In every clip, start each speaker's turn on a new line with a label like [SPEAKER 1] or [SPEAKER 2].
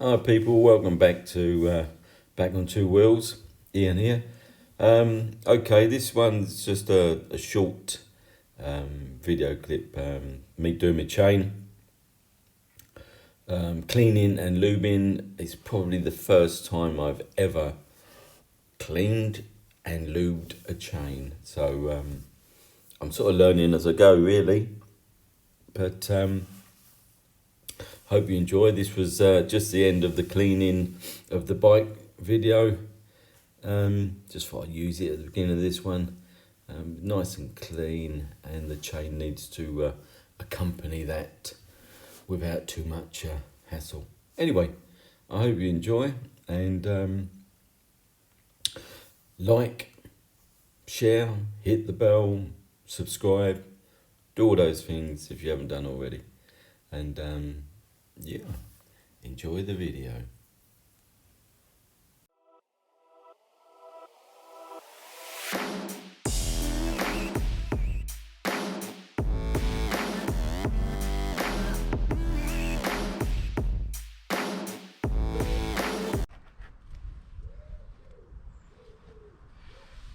[SPEAKER 1] Hi people, welcome back to Back on Two Wheels. Ian here. Okay, this one's just a short video clip. Me doing my chain, cleaning and lubing. It's probably the first time I've ever cleaned and lubed a chain. So I'm sort of learning as I go, really. But hope you enjoy. This was just the end of the cleaning of the bike video. Just thought I'd use it at the beginning of this one. Nice and clean, and the chain needs to accompany that without too much hassle. Anyway, I hope you enjoy, and like, share, hit the bell, subscribe, do all those things if you haven't done already. And yeah, enjoy the video.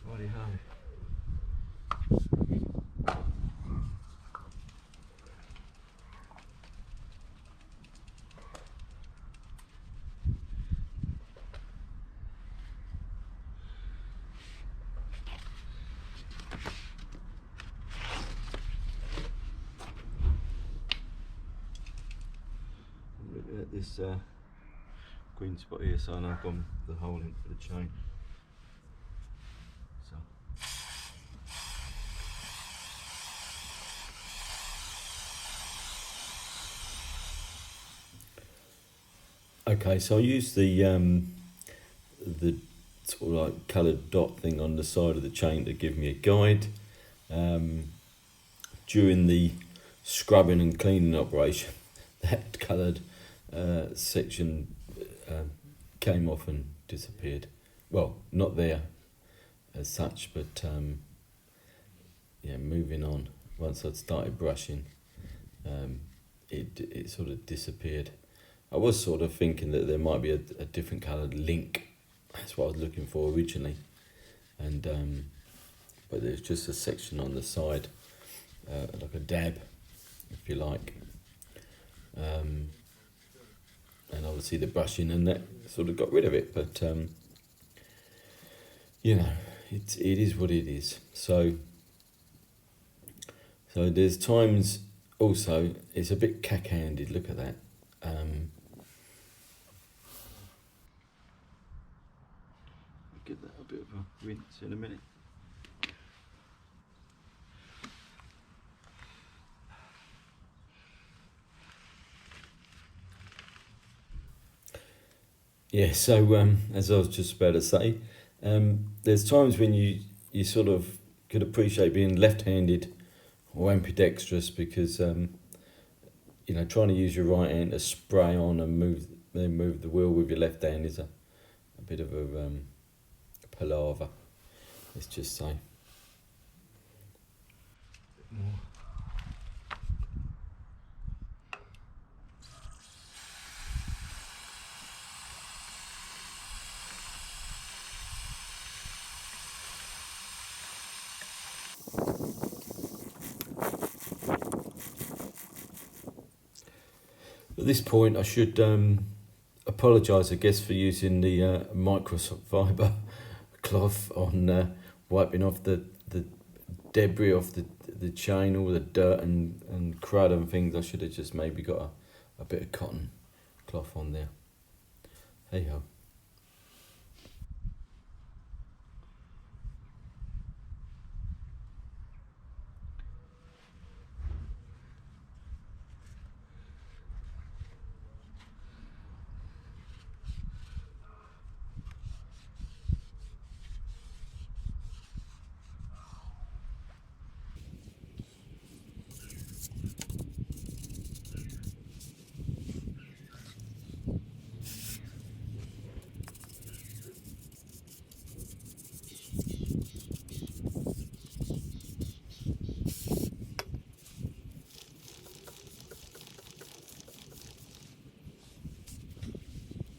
[SPEAKER 1] Righty ho. Look at this green spot here, so I've gone the hole into the chain. So okay, so I use the sort of like coloured dot thing on the side of the chain to give me a guide. During the scrubbing and cleaning operation, that coloured section came off and disappeared. Well, not there as such, but yeah, moving on. Once I'd started brushing, it sort of disappeared. I was sort of thinking that there might be a different coloured link. That's what I was looking for originally, and but there's just a section on the side, like a dab, if you like. And obviously the brushing and that sort of got rid of it, but you know, it is what it is. So there's times also it's a bit cack-handed. Look at that. Give that a bit of a rinse in a minute. Yeah, so as I was just about to say, there's times when you sort of could appreciate being left-handed or ambidextrous, because you know, trying to use your right hand to spray on and move the wheel with your left hand is a bit of a palaver, let's just say. More. At this point, I should apologise, I guess, for using the microfiber cloth on wiping off the debris off the chain, all the dirt and crud and things. I should have just maybe got a bit of cotton cloth on there. Hey ho.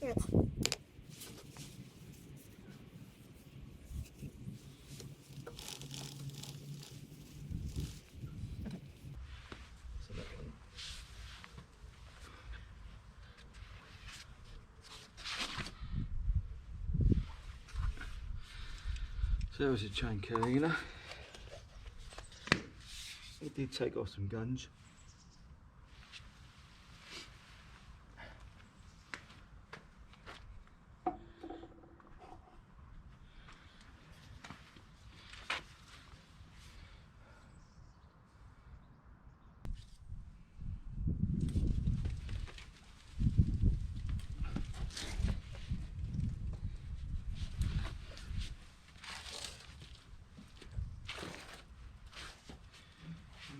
[SPEAKER 2] Good.
[SPEAKER 1] So that one. So that was a chain carabiner. It did take off some guns.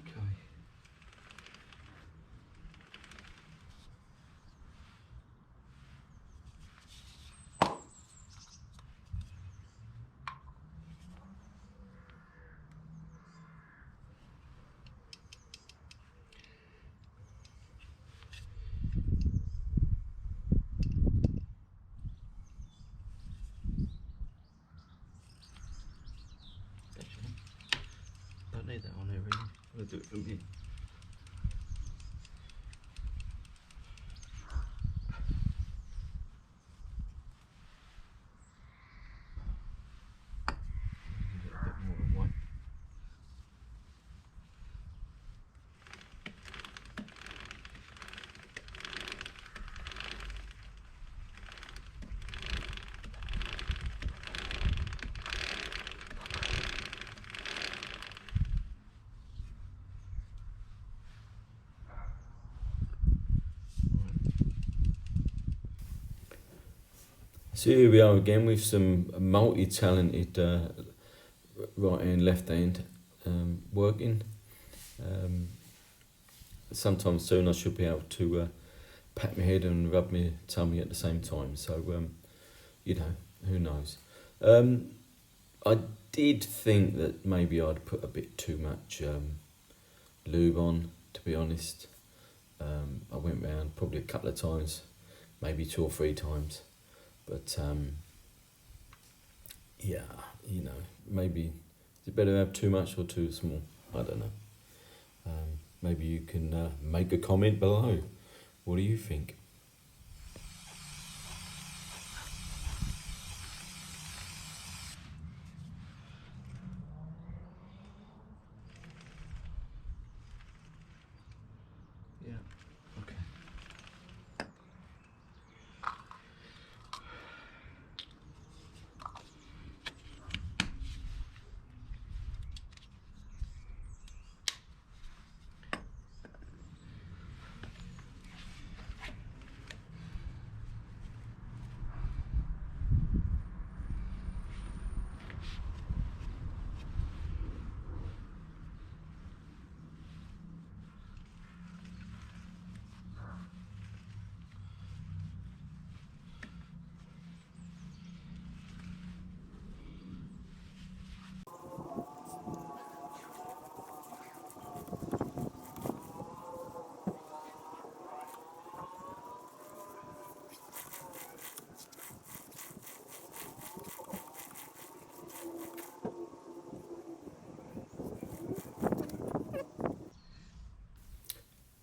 [SPEAKER 1] Okay. Actually, don't need that on there really. I'll do it from here. Give it a bit more of white. So here we are again with some multi-talented right hand, left hand working. Sometime soon I should be able to pat my head and rub my tummy at the same time. So you know, who knows. I did think that maybe I'd put a bit too much lube on, to be honest. I went round probably a couple of times, maybe 2 or 3 times. But yeah, you know, maybe is it better to have too much or too small? I don't know. Maybe you can make a comment below. What do you think? Yeah. Okay.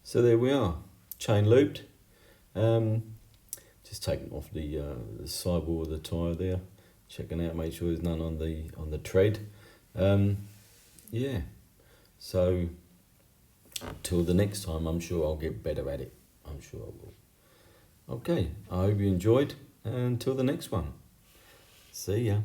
[SPEAKER 1] So there we are, chain looped. Just taking off the sidewall of the tyre there, checking out, make sure there's none on the tread. Yeah. So till the next time, I'm sure I'll get better at it. I'm sure I will. Okay, I hope you enjoyed. And until the next one, see ya.